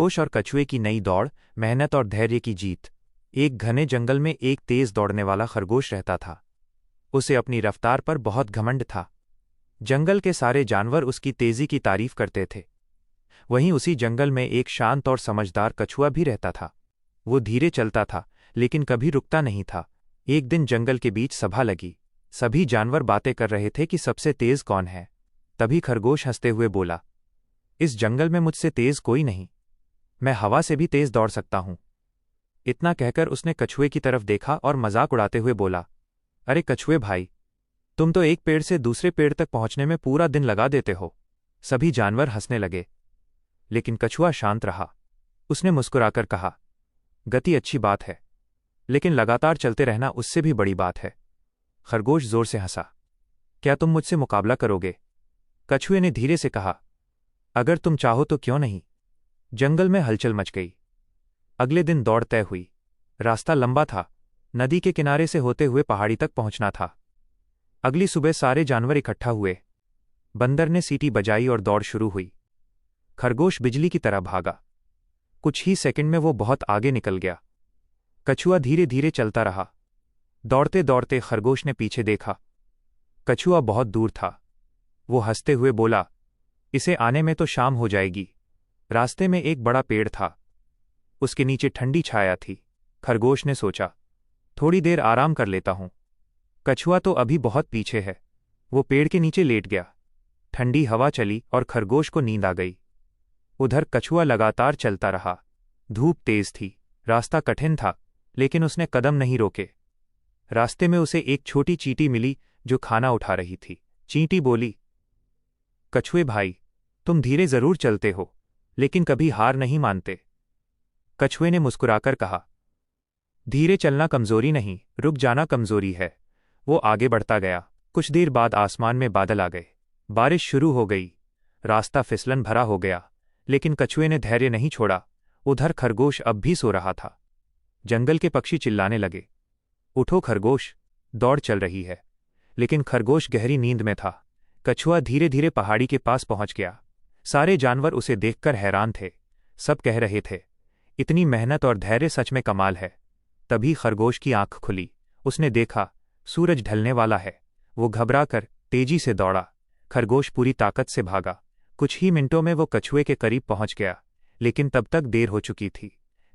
खरगोश और कछुए की नई दौड़, मेहनत और धैर्य की जीत। एक घने जंगल में एक तेज दौड़ने वाला खरगोश रहता था। उसे अपनी रफ्तार पर बहुत घमंड था। जंगल के सारे जानवर उसकी तेजी की तारीफ करते थे। वहीं उसी जंगल में एक शांत और समझदार कछुआ भी रहता था। वो धीरे चलता था, लेकिन कभी रुकता नहीं था। एक दिन जंगल के बीच सभा लगी। सभी जानवर बातें कर रहे थे कि सबसे तेज कौन है। तभी खरगोश हंसते हुए बोला, इस जंगल में मुझसे तेज कोई नहीं। मैं हवा से भी तेज दौड़ सकता हूं। इतना कहकर उसने कछुए की तरफ देखा और मजाक उड़ाते हुए बोला, अरे कछुए भाई, तुम तो एक पेड़ से दूसरे पेड़ तक पहुंचने में पूरा दिन लगा देते हो। सभी जानवर हंसने लगे, लेकिन कछुआ शांत रहा। उसने मुस्कुराकर कहा, गति अच्छी बात है, लेकिन लगातार चलते रहना उससे भी बड़ी बात है। खरगोश जोर से हंसा, क्या तुम मुझसे मुकाबला करोगे? कछुए ने धीरे से कहा, अगर तुम चाहो तो क्यों नहीं। जंगल में हलचल मच गई। अगले दिन दौड़ तय हुई। रास्ता लंबा था, नदी के किनारे से होते हुए पहाड़ी तक पहुंचना था। अगली सुबह सारे जानवर इकट्ठा हुए। बंदर ने सीटी बजाई और दौड़ शुरू हुई। खरगोश बिजली की तरह भागा। कुछ ही सेकंड में वो बहुत आगे निकल गया। कछुआ धीरे धीरे चलता रहा। दौड़ते दौड़ते खरगोश ने पीछे देखा। कछुआ बहुत दूर था। वो हंसते हुए बोला, इसे आने में तो शाम हो जाएगी। रास्ते में एक बड़ा पेड़ था। उसके नीचे ठंडी छाया थी। खरगोश ने सोचा, थोड़ी देर आराम कर लेता हूं। कछुआ तो अभी बहुत पीछे है। वो पेड़ के नीचे लेट गया। ठंडी हवा चली और खरगोश को नींद आ गई। उधर कछुआ लगातार चलता रहा। धूप तेज थी, रास्ता कठिन था, लेकिन उसने कदम नहीं रोके। रास्ते में उसे एक छोटी चींटी मिली जो खाना उठा रही थी। चींटी बोली, कछुए भाई, तुम धीरे जरूर चलते हो, लेकिन कभी हार नहीं मानते। कछुए ने मुस्कुराकर कहा, धीरे चलना कमजोरी नहीं, रुक जाना कमजोरी है। वो आगे बढ़ता गया। कुछ देर बाद आसमान में बादल आ गए। बारिश शुरू हो गई। रास्ता फिसलन भरा हो गया, लेकिन कछुए ने धैर्य नहीं छोड़ा। उधर खरगोश अब भी सो रहा था। जंगल के पक्षी चिल्लाने लगे, उठो खरगोश, दौड़ चल रही है। लेकिन खरगोश गहरी नींद में था। कछुआ धीरे धीरे पहाड़ी के पास पहुंच गया। सारे जानवर उसे देखकर हैरान थे। सब कह रहे थे, इतनी मेहनत और धैर्य सच में कमाल है। तभी खरगोश की आंख खुली। उसने देखा, सूरज ढलने वाला है। वो घबराकर तेजी से दौड़ा। खरगोश पूरी ताकत से भागा। कुछ ही मिनटों में वो कछुए के करीब पहुंच गया, लेकिन तब तक देर हो चुकी थी।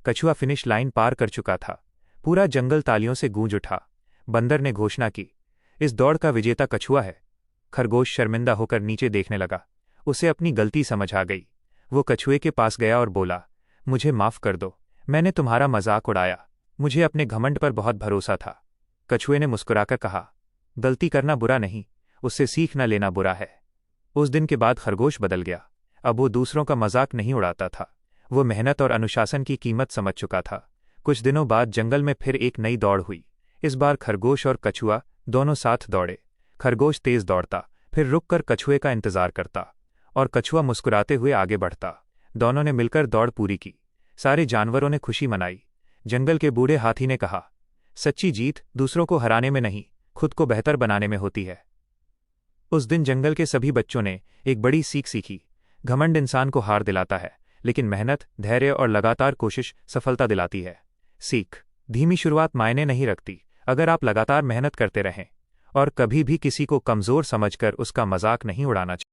कछुआ फिनिश लाइन पार कर चुका था। पूरा जंगल तालियों से गूंज उठा। बंदर ने घोषणा की, इस दौड़ का विजेता कछुआ है। खरगोश शर्मिंदा होकर नीचे देखने लगा। उसे अपनी गलती समझ आ गई। वो कछुए के पास गया और बोला, मुझे माफ कर दो, मैंने तुम्हारा मजाक उड़ाया। मुझे अपने घमंड पर बहुत भरोसा था। कछुए ने मुस्कुराकर कहा, गलती करना बुरा नहीं, उससे सीख न लेना बुरा है। उस दिन के बाद खरगोश बदल गया। अब वो दूसरों का मजाक नहीं उड़ाता था। वो मेहनत और अनुशासन की कीमत समझ चुका था। कुछ दिनों बाद जंगल में फिर एक नई दौड़ हुई। इस बार खरगोश और कछुआ दोनों साथ दौड़े। खरगोश तेज दौड़ता, फिर रुककर कछुए का इंतजार करता, और कछुआ मुस्कुराते हुए आगे बढ़ता। दोनों ने मिलकर दौड़ पूरी की। सारे जानवरों ने खुशी मनाई। जंगल के बूढ़े हाथी ने कहा, सच्ची जीत दूसरों को हराने में नहीं, खुद को बेहतर बनाने में होती है। उस दिन जंगल के सभी बच्चों ने एक बड़ी सीख सीखी। घमंड इंसान को हार दिलाता है, लेकिन मेहनत, धैर्य और लगातार कोशिश सफलता दिलाती है। सीख, धीमी शुरुआत मायने नहीं रखती। अगर आप लगातार मेहनत करते रहें और कभी भी किसी को कमजोर समझकर उसका मजाक नहीं उड़ाना चाहिए।